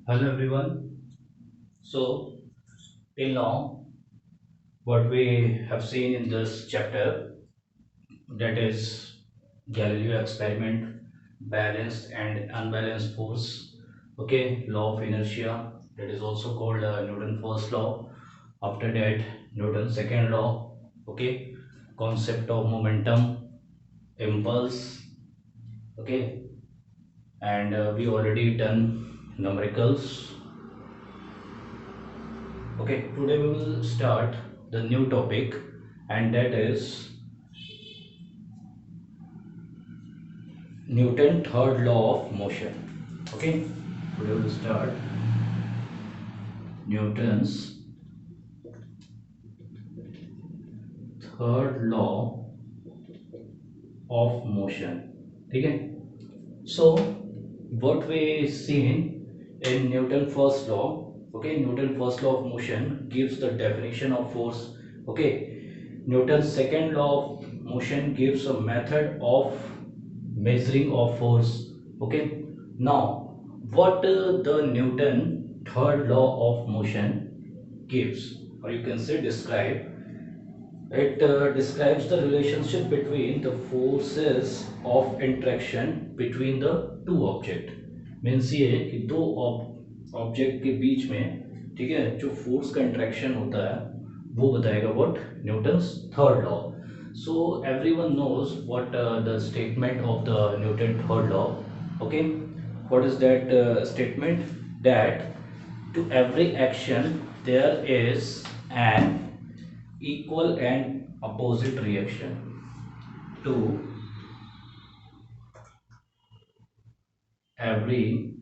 Hello everyone. So till now, what we have seen in this chapter, that is Galileo experiment, balanced and unbalanced force. Okay, law of inertia, that is also called Newton first law. After that, Newton second law. Okay, concept of momentum, impulse. Okay, and we already done numericals. Okay, today we will start the new topic, and that is Newton third law of motion. Okay, today we will start Newton's third law of motion. ठीक है? So what we seen in Newton first law. Okay, Newton first law of motion gives the definition of force. Okay, Newton's second law of motion gives a method of measuring of force. Okay, now what the Newton third law of motion gives, or you can say describe, it describes the relationship between the forces of interaction between the two object. Means ये कि दो object के बीच में, ठीक है, जो force का interaction होता है वो बताएगा what Newton's third law. So everyone knows what the statement of the Newton third law. Okay, what is that statement? That to every action there is an equal and opposite reaction. To every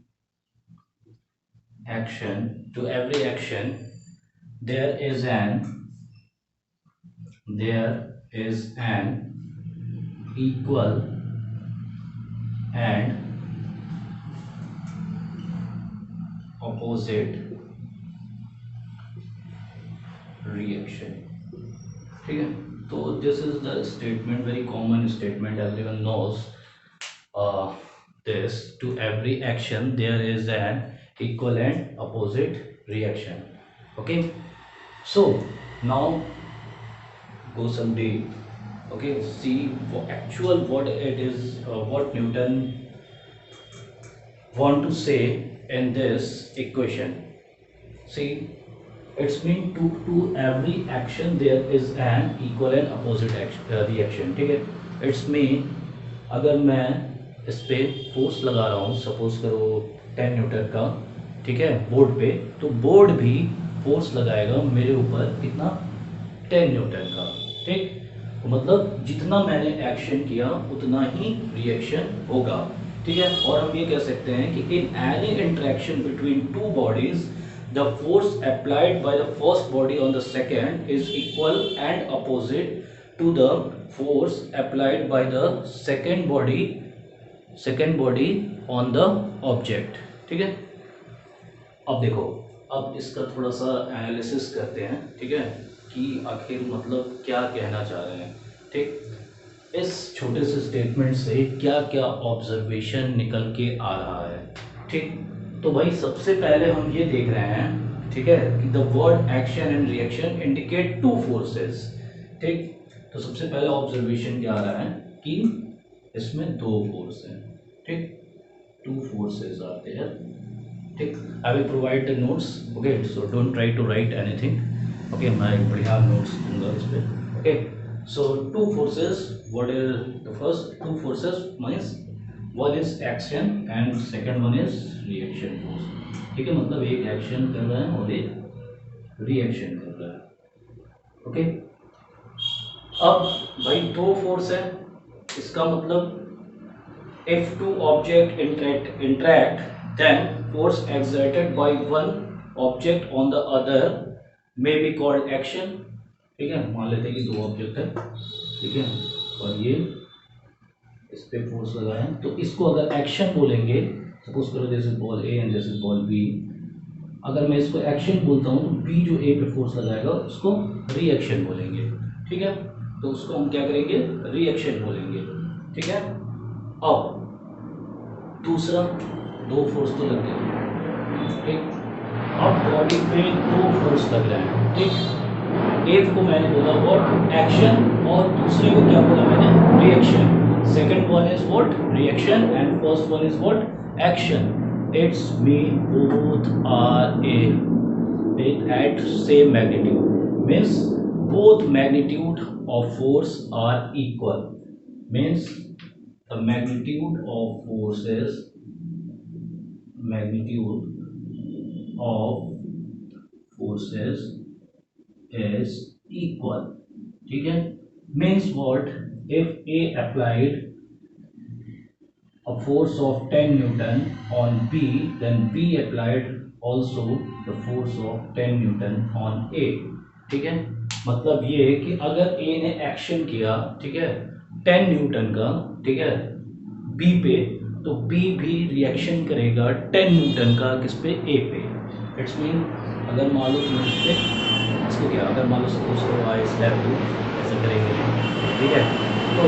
action there is an equal and opposite reaction. ठीक है, तो this is the statement, very common statement, everyone knows this. To every action there is an equal and opposite reaction. Okay, so now go some deep. Okay, see actual what it is, what Newton want to say in this equation. See, it's mean to every action there is an equal and opposite reaction. ठीक है, it's mean अगर मैं इस पे force लगा रहा हूँ, suppose करो 10 न्यूटन का, ठीक है, बोर्ड पे, तो बोर्ड भी फोर्स लगाएगा मेरे ऊपर कितना, 10 न्यूटन का. ठीक, तो मतलब जितना मैंने एक्शन किया उतना ही रिएक्शन होगा. ठीक है, और हम ये कह सकते हैं कि in any interaction between two bodies the force applied by the first body on the second is equal and opposite to the force applied by the second body on the object. ठीक है, अब देखो, अब इसका थोड़ा सा analysis करते हैं. ठीक है, कि आखिर मतलब क्या कहना चाह रहे हैं. ठीक, इस छोटे से स्टेटमेंट से क्या क्या ऑब्जर्वेशन निकल के आ रहा है. ठीक, तो भाई सबसे पहले हम ये देख रहे हैं, ठीक है, कि the word action and reaction indicate two forces. ठीक, तो सबसे पहले ऑब्जर्वेशन क्या आ रहा है कि इसमें दो फोर्स हैं. ठीक, टू फोर्सेस आते हैं. ठीक, I will provide the notes. Okay, so don't try to write anything. Okay, मैं बढ़िया नोट्स दूंगा इस पर. Okay, so two forces, what is the first two forces means, one is action and second one is reaction force. ठीक है, मतलब एक action कर रहा है और एक रिएक्शन कर रहा है. ओके, अब भाई दो फोर्स है, इसका मतलब if two object interact then force exerted by one object on the other may be called action. ठीक है, मान लेते हैं कि दो ऑब्जेक्ट है, ठीक है, और ये इस पे फोर्स लगाए, तो इसको अगर एक्शन बोलेंगे, सपोज करो this is ball A and this is ball B, अगर मैं इसको एक्शन बोलता हूँ तो बी जो ए पे फोर्स लगाएगा उसको रिएक्शन बोलेंगे. ठीक है, तो उसको हम क्या करेंगे, रिएक्शन बोलेंगे. ठीक है, अब दूसरा, दो फोर्स तो लग गए. ठीक, अब बॉडी पे दो फोर्स लग रहे हैं, ठीक। एक को मैंने बोला व्हाट, एक्शन, और दूसरे को क्या बोला मैंने, reaction. Second one is what, reaction, and first one is what, action. It's mean both are at same magnitude, means both magnitude of force are equal, means the magnitude of forces, magnitude of forces is equal, ठीक है। means what, if A applied a force of 10 Newton on B, then B applied also the force of 10 Newton on A, ठीक है। मतलब ये है कि अगर A ने एक्शन किया, ठीक है, 10 न्यूटन का, ठीक है, B पे, तो B भी रिएक्शन करेगा 10 न्यूटन का किस पे, A पे। इट्स मीन अगर मान लो तुम इस पे, इसको क्या, अगर मान लो सपोज करो आई स्लैब टू, ऐसे करेंगे, ठीक है, तो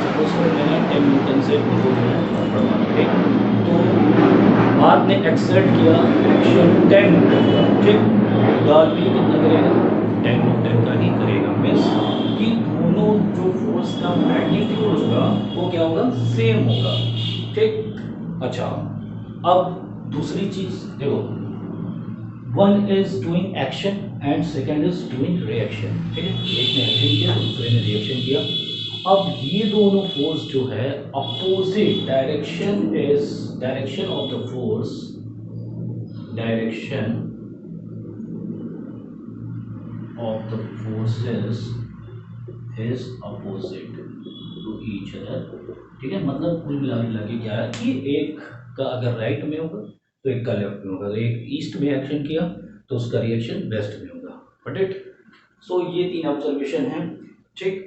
सपोज करो मैंने 10 न्यूटन से उनको जो है बढ़वा, ठीक, तो बाद ने एक्सर्ट किया एक्शन 10 न्यूटन का, ठीक, बाद भी कितना करेगा, 10 न्यूटन का ही करेगा। मीन्स कि दोनों जो फोर्स का मैग्नीट्यूड होगा वो क्या होगा, सेम होगा, ठीक। अच्छा, अब दूसरी चीज देखो, one is doing action and second is doing reaction, ठीक है, एक ने एक्शन किया दूसरे ने रिएक्शन किया। अब ये दोनों फोर्स जो है opposite direction is, direction of the force, direction of the forces is opposite to each other, ठीक है। मतलब कुल मिला के क्या है कि एक का अगर राइट में होगा तो एक का लेफ्ट में होगा, एक ईस्ट में एक्शन किया तो उसका रिएक्शन वेस्ट में होगा, बट इट, सो ये तीन ऑब्जर्वेशन है, ठीक।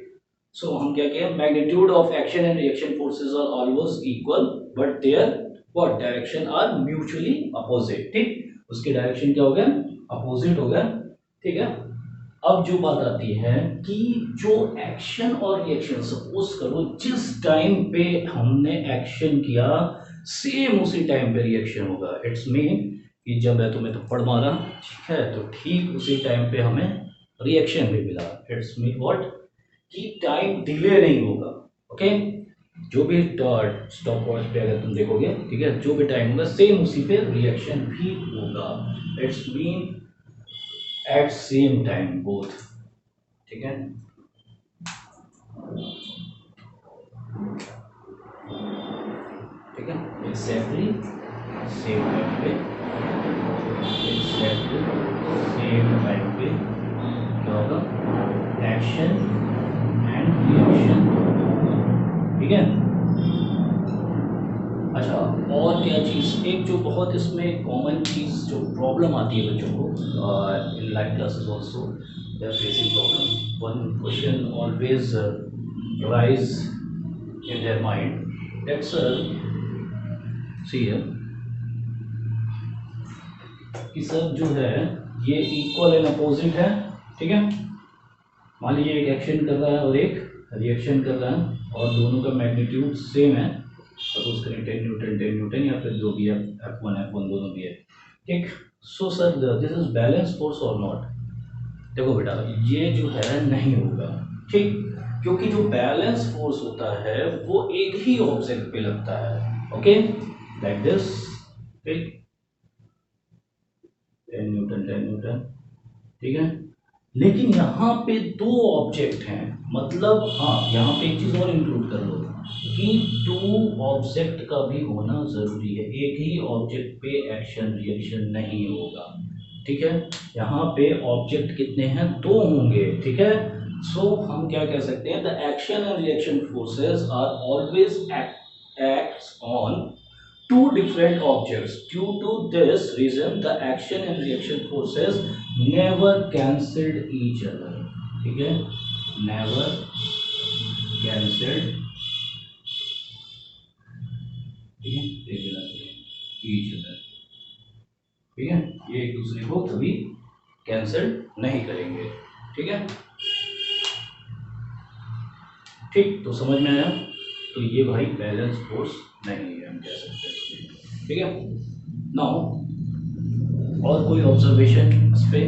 सो हम क्या कहें, magnitude of action and reaction forces are always equal but their what, direction are mutually opposite, ठीक। उसके डायरेक्शन क्या हो गया, अपोजिट हो गया, ठीक है। अब जो बात आती है कि जो एक्शन और रिएक्शन, सपोज करो जिस टाइम पे हमने एक्शन किया सेम उसी टाइम पे रिएक्शन होगा। इट्स मीन कि जब है तुम्हें थप्पड़ मारा, ठीक है, तो ठीक उसी टाइम पे हमें रिएक्शन भी मिला। इट्स मीन व्हाट, कि टाइम डिले नहीं होगा, ओके। जो भी स्टॉप वॉच पे अगर तुम देखोगे, ठीक है, जो भी टाइम होगा सेम उसी पे रिएक्शन भी होगा। It's mean at same time both, ठीक है। ठीक है, एग्जैक्टली सेम टाइम पे, एग्जैक्टली सेम टाइम पे क्या होगा, एक्शन एंड रिएक्शन, ठीक है। अच्छा, और क्या चीज़, एक जो बहुत इसमें कॉमन चीज़ जो प्रॉब्लम आती है बच्चों को in live classes also they are facing problem, one question always rise in their mind, that's सी है कि सर जो है ये इक्वल एंड अपोजिट है, ठीक है। मान लीजिए एक एक्शन कर रहा है और एक रिएक्शन कर रहा है और दोनों का मैग्नीट्यूड सेम है, सपोज करें 10 न्यूटन या फिर जो भी है F1 दोनों भी है, ठीक। So sir this is balance force और नॉट, देखो बेटा ये जो है नहीं होगा, ठीक, क्योंकि जो बैलेंस फोर्स होता है वो एक ही ऑब्जेक्ट पे लगता है, ओके, लाइक दिस, ठीक, 10 न्यूटन, ठीक है। लेकिन यहाँ पे दो ऑब्जेक्ट हैं, मतलब हाँ यहाँ पे एक चीज और इंक्लूड कर लो कि दो ऑब्जेक्ट का भी होना जरूरी है, एक ही ऑब्जेक्ट पे एक्शन रिएक्शन नहीं होगा, ठीक है। यहाँ पे ऑब्जेक्ट कितने हैं, दो होंगे, ठीक है। सो हम क्या कह सकते हैं, the action and reaction forces are always acts on two different objects. Due to this reason, the action and reaction forces never cancelled each other. ठीक है, never cancelled, ठीक है, each other, ठीक है, ये एक दूसरे को कभी कैंसिल नहीं करेंगे, ठीक है, ठीक। तो समझ में आया, तो ये भाई बैलेंस फोर्स नहीं है, हम कह सकते हैं, ठीक है। नाउ और कोई ऑब्जर्वेशन इस पे?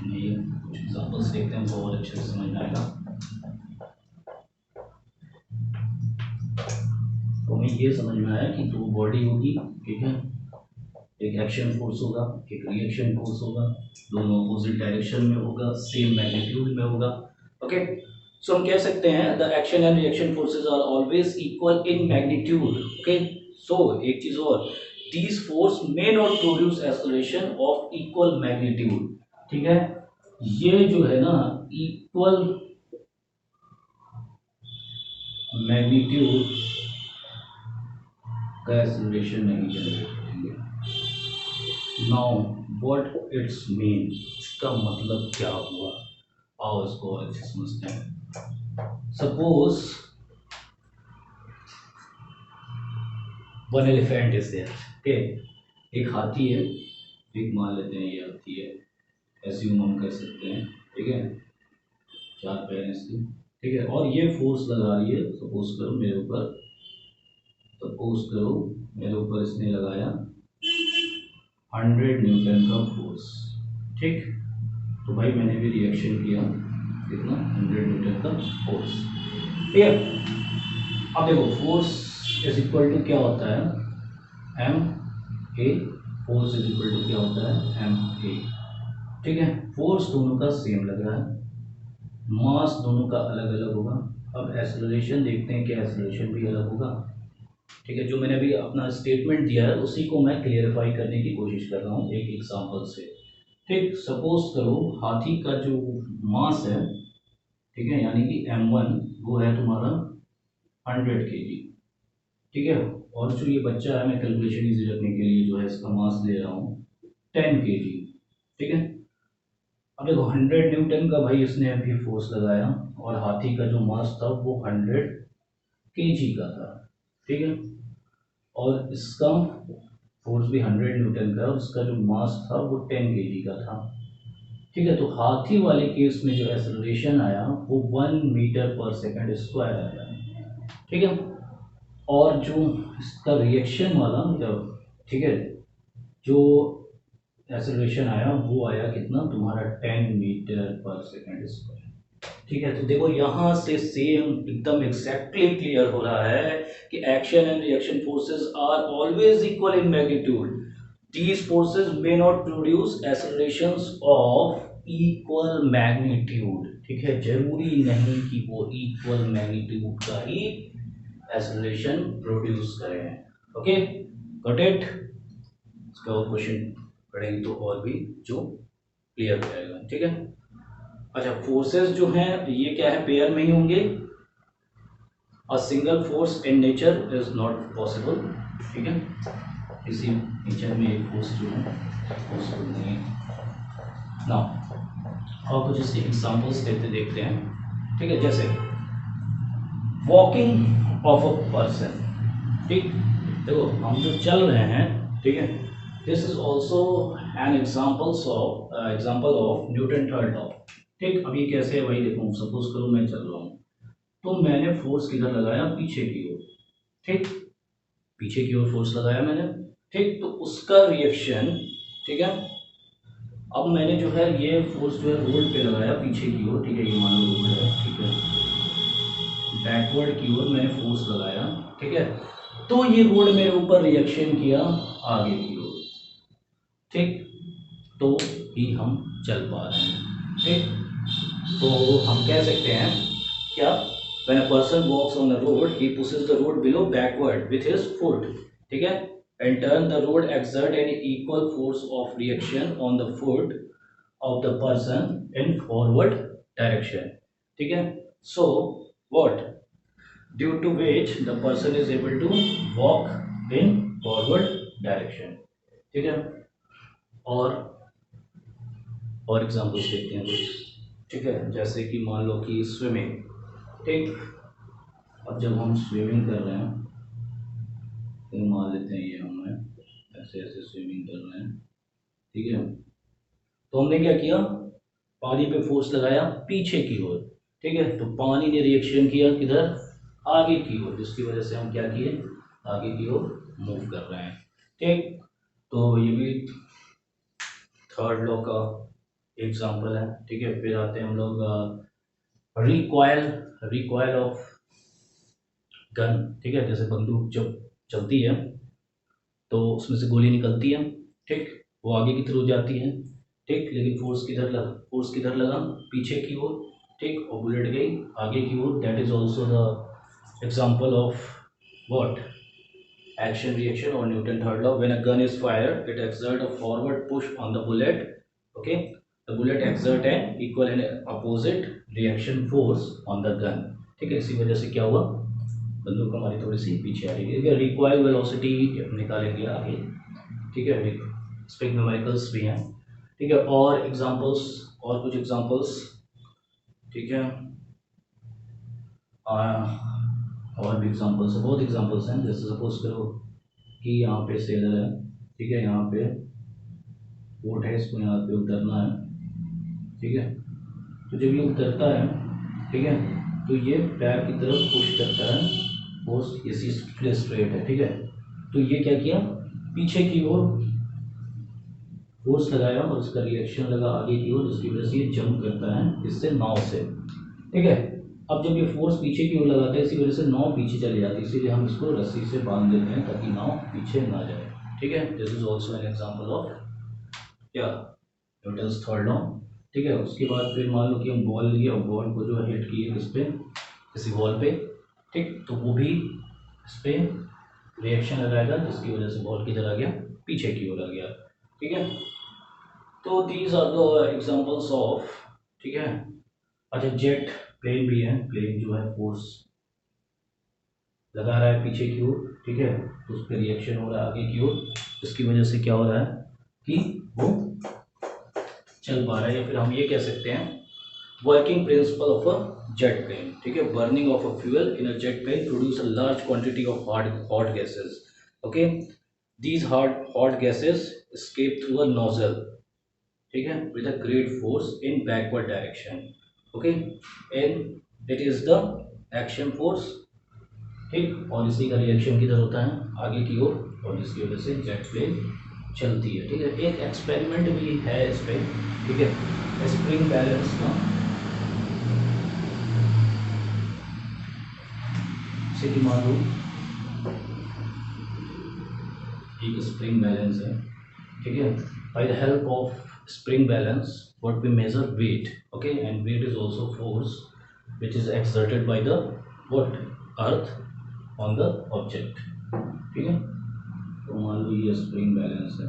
नहीं, कुछ एग्जांपल्स देखते हैं तो और अच्छे से समझ में आएगा। तो हमें ये समझ में आया कि दो बॉडी होगी, ठीक है, एक एक्शन फोर्स होगा, एक रिएक्शन फोर्स होगा, दोनों अपोजिट डायरेक्शन में होगा, सेम मैग्नीट्यूड में होगा। ओके, सो हम कह सकते हैं the action and reaction forces are always equal in magnitude. Okay, so एक चीज और, these force may not produce acceleration of equal magnitude. ठीक है, ये जो है ना इक्वल मैग्नीट्यूड का एक्सेलरेशन नहीं जनरेट करेंगे। नाउ व्हाट इट्स मीन, इसका मतलब क्या हुआ, आओ इसको और अच्छे समझते हैं। Suppose one elephant is there, okay, एक हाथी है, एक मान लेते हैं ये हाथी है, एज्यूम हम कर सकते हैं, ठीक है, चार पैर हैं इसके, ठीक है, और ये फोर्स लगा रही है, सपोज करो मेरे ऊपर इसने लगाया 100 न्यूटन का फोर्स, ठीक, तो भाई मैंने भी रिएक्शन किया कितना 100 न्यूटन का फोर्स, ठीक है। अब देखो फोर्स इज इक्वल टू क्या होता है, M A, force is equal to क्या होता है, एम ए, ठीक है। फोर्स दोनों का सेम लग रहा है, मास दोनों का अलग अलग होगा। अब एक्सेलरेशन देखते हैं कि एक्सेलरेशन भी अलग होगा, ठीक है। जो मैंने अभी अपना स्टेटमेंट दिया है उसी को मैं क्लियरिफाई करने की कोशिश कर रहा हूँ एक एग्जांपल से, ठीक। सपोज करो हाथी का जो मास है, ठीक है, यानी कि m1 वो है तुम्हारा 100 kg, ठीक है, और जो ये बच्चा है मैं कैलकुलेशन इजी रखने के लिए जो है इसका मास ले रहा हूँ 10 kg, ठीक है। अब देखो 100 न्यूटन का भाई इसने अभी फोर्स लगाया और हाथी का जो मास था वो 100 kg का था, ठीक है, और इसका फोर्स भी 100 न्यूटन का, उसका जो मास था वो 10 kg का था, ठीक है। तो हाथी वाले केस में जो एक्सेलरेशन आया वो 1 मीटर पर सेकंड स्क्वायर आया, ठीक है, और जो इसका रिएक्शन वाला ठीक है, जो एक्सेलरेशन आया वो आया कितना तुम्हारा 10 मीटर पर सेकंड स्क्वायर, ठीक है। तो देखो यहाँ से सेम एकदम एग्जैक्टली क्लियर हो रहा है कि action and reaction forces are always equal in magnitude, these forces may not produce accelerations of equal magnitude, ठीक है, जरूरी नहीं कि वो इक्वल मैग्नीट्यूड का ही एक्सेलरेशन प्रोड्यूस करें। Okay, got it. इसका और क्वेश्चन पढ़ेंगे तो और भी जो क्लियर हो जाएगा, ठीक है। अच्छा, फोर्सेस जो हैं ये क्या है, पेयर में ही होंगे, a single force in nature is not possible, ठीक है, किसी नेचर में एक फोर्स जो है पॉसिबल नहीं है। नाउ और कुछ इसके एग्जांपल्स देखते हैं, ठीक है, जैसे वॉकिंग ऑफ अ पर्सन, ठीक, देखो हम जो चल रहे हैं, ठीक है, this is also an example of Newton third law, ठीक। अब ये कैसे है भाई, देखो सपोज करो मैं चल रहा हूँ तो मैंने फोर्स किधर लगाया, पीछे की ओर, ठीक, पीछे की ओर फोर्स लगाया मैंने, ठीक, तो उसका रिएक्शन, ठीक है, अब मैंने जो है ये फोर्स जो है रोड पे लगाया पीछे की ओर, ठीक है, ये मान लो रोड है, ठीक है, बैकवर्ड की ओर मैंने फोर्स लगाया, ठीक है, तो ये रोड मेरे ऊपर रिएक्शन किया आगे की ओर, ठीक, तो ही हम चल पा रहे हैं, ठीक। तो हम कह सकते हैं क्या, when a person walks on a road he pushes the road below backward with his foot, ठीक है, and turn the road exert an equal force of reaction on the foot of the person in forward direction, ठीक है, so what, due to which the person is able to walk in forward direction, ठीक है। और examples देखते हैं कुछ, ठीक है, जैसे कि मान लो कि स्विमिंग, ठीक, अब जब हम स्विमिंग कर रहे हैं तो मान लेते हैं ये हम ऐसे ऐसे स्विमिंग कर रहे हैं, ठीक है, तो हमने क्या किया, पानी पे फोर्स लगाया पीछे की ओर, ठीक है, तो पानी ने रिएक्शन किया किधर, आगे की ओर, जिसकी वजह से हम क्या किए, आगे की ओर मूव कर रहे हैं। ठीक, तो ये भी थर्ड लॉ का एग्जाम्पल है। ठीक है, फिर आते हैं हम लोग रिकॉयल, रिकॉयल ऑफ गन। ठीक है, जैसे बंदूक जब चलती है तो उसमें से गोली निकलती है। ठीक, वो आगे की तरफ जाती है। ठीक, लेकिन फोर्स किधर लगा, पीछे की ओर। ठीक, और बुलेट गई आगे की ओर। That is also the example of what, action reaction or Newton third law. When a gun is fired, it exert a forward push on the bullet. Okay, the bullet exert an equal and opposite reaction force on the gun. ठीक है, इसी वजह से क्या हुआ, बंदूक हमारी थोड़ी सी पीछे आ रही है। रिकॉइल वेलोसिटी निकालेंगे आगे। ठीक है, स्प्रिंग न्यूमेरिकल्स भी हैं। ठीक है, और एग्जांपल्स, और कुछ एग्जांपल्स। ठीक है, और भी एग्जांपल्स है, बहुत एग्जांपल्स हैं। जैसे सपोज करो कि यहाँ पे सेलर है। ठीक है, यहाँ पे बोट है, इसको यहाँ पे उतरना है। ठीक है, तो जब ये उतरता है, ठीक है, तो ये पैर की तरफ पुश करता है, फोर्स ये सीधे स्ट्रेट है। ठीक है, तो ये क्या किया, पीछे की ओर फोर्स लगाया और इसका रिएक्शन लगा आगे की ओर, जिसकी वजह से ये जंप करता है इससे नाव से। ठीक है, अब जब ये फोर्स पीछे की ओर लगाता है, इसी वजह से नाव पीछे चली जाती है, इसीलिए हम इसको रस्सी से बांध देते हैं ताकि नाव पीछे ना जाए। ठीक है, this is also an example of क्या, न्यूटन्स थर्ड लॉ। ठीक है, उसके बाद फिर मान लो कि हम बॉल लिए और बॉल को जो है हिट किए किस पे, किसी वॉल पे। ठीक, तो वो भी इस पे रिएक्शन लगाएगा, जिसकी वजह से बॉल किधर आ गया, पीछे की ओर आ गया। ठीक है, तो these are the examples of. ठीक है, अच्छा जेट प्लेन भी है, प्लेन जो है फोर्स लगा रहा है पीछे की ओर। ठीक है, तो उस पर रिएक्शन हो रहा है आगे की ओर, इसकी वजह से क्या हो रहा है कि वो चल पा रहा है। या फिर हम ये कह सकते हैं working principle of a jet plane. ठीक है, burning of a fuel in a jet plane produce a large quantity of hot gases. Okay, these hot gases escape through a nozzle। ठीक है, with a great force in backward direction। okay, and it is the action force। ठीक, और इसी का reaction किधर होता है, आगे की ओर, और जिसकी वजह से जेट प्लेन चलती है। ठीक है, एक एक्सपेरिमेंट भी है इस पे। ठीक है, स्प्रिंग बैलेंस का, जैसे कि मान लो एक स्प्रिंग बैलेंस है। ठीक है, by the help of spring balance what we measure weight। okay, and weight is also force which is exerted by the what, earth on the object। ठीक है, तो मान लो ये स्प्रिंग बैलेंस है,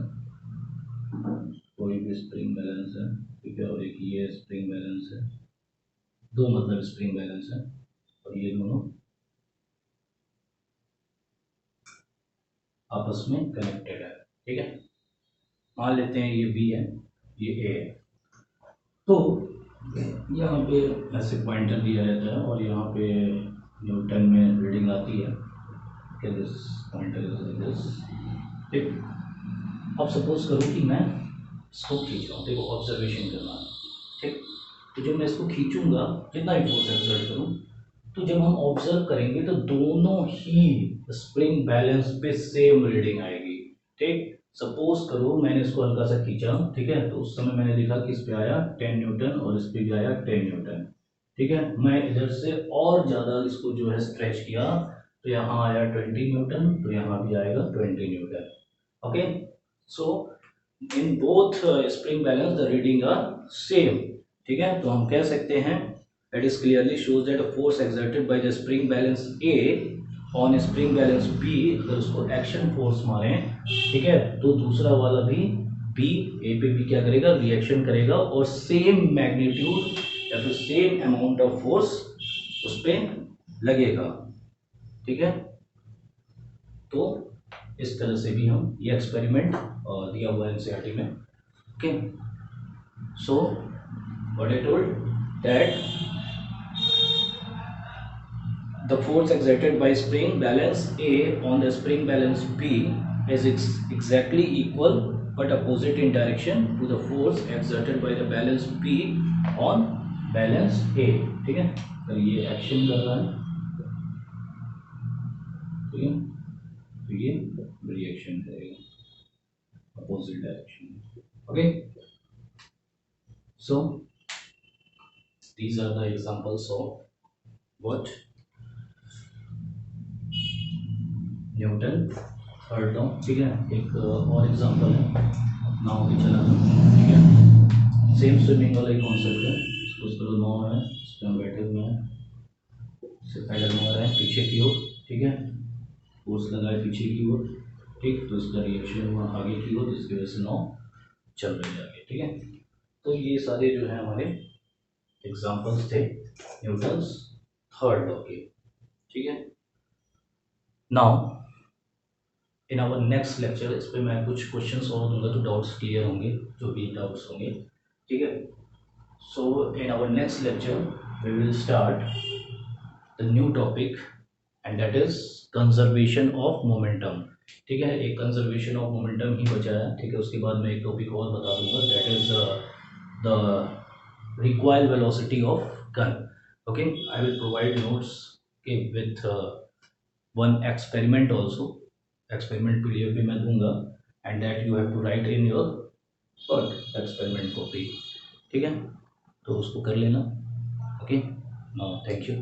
कोई भी स्प्रिंग बैलेंस है। ठीक है, और एक ये स्प्रिंग बैलेंस है, दो मतलब स्प्रिंग बैलेंस है, और ये दोनों आपस में कनेक्टेड है। ठीक है, मान लेते हैं ये बी है, ये ए है। तो यहाँ पे ऐसे पॉइंटर दिया रहता है और यहाँ पे न्यूटन में रीडिंग आती है कि this pointer is like this. ठीक, अब सपोज करो कि मैं इसको खींच रहा हूँ, देखो ऑब्जर्वेशन करना है। ठीक, तो जब मैं इसको खींचूंगा, जितना भी फोर्स एक्सर्ट करूँ, तो जब हम ऑब्जर्व करेंगे तो दोनों ही स्प्रिंग बैलेंस पे सेम रीडिंग आएगी। ठीक, सपोज करो मैंने इसको हल्का सा खींचा। ठीक है, तो उस समय मैंने देखा कि इस पे आया 10 न्यूटन और इस पे भी आया 10 न्यूटन। ठीक है, मैं इधर से और ज़्यादा इसको जो है स्ट्रेच किया, तो यहाँ आया 20 न्यूटन, तो यहाँ भी आएगा 20 newton. Okay, so in both spring balance the reading are same. ठीक है, तो हम कह सकते हैं it is clearly shows that a force exerted by the spring balance A on spring balance B, अगर उसको एक्शन फोर्स मारे, ठीक है, तो दूसरा वाला भी B A पे भी क्या करेगा, रिएक्शन करेगा, और सेम मैग्नीट्यूड या फिर सेम अमाउंट ऑफ फोर्स उस पर लगेगा। ठीक है, तो इस तरह से भी हम ये एक्सपेरिमेंट दिया हुआ है एनसीईआरटी में। Okay, so what I told that the force exerted by spring balance A on the spring balance B is exactly equal but opposite in direction to the force exerted by the balance B on balance A। ठीक है, तो ये action कर रहा है, ठीक है, तो ये रिएक्शन करेगा opposite direction. Okay, so these are the examples of what Newton third law. ठीक है, एक और एग्जांपल है नाव पे चलाना। ठीक है, सेम स्विमिंग वाला ही कॉन्सेप्ट है। सपोज करो नाव है, इस पर हम बैठे हुए हैं, इससे पैडल मार रहे हैं पीछे की ओर। ठीक है, फोर्स लगाए पीछे की ओर। ठीक, तो इसका रिएक्शन हुआ आगे की ओर, जिसकी वजह से नाव चल रही है आगे। ठीक है, तो ये सारे जो है हमारे एग्जाम्पल्स थे न्यूटन्स थर्ड लॉ के। ठीक है, now in our next lecture इस पर मैं कुछ क्वेश्चंस और दूंगा, तो डाउट्स क्लियर होंगे, जो भी डाउट्स होंगे। ठीक है, so in our next lecture we will start the new topic and that is conservation of momentum. ठीक है, एक कंजर्वेशन ऑफ मोमेंटम ही बचा है। ठीक है, उसके बाद मैं एक टॉपिक और बता दूंगा, that is the required velocity of gun. Okay, I will provide notes with one experiment also, experiment PDF भी मैं दूंगा, and that you have to write in your first experiment copy. ठीक है, तो उसको कर लेना। Okay, now thank you.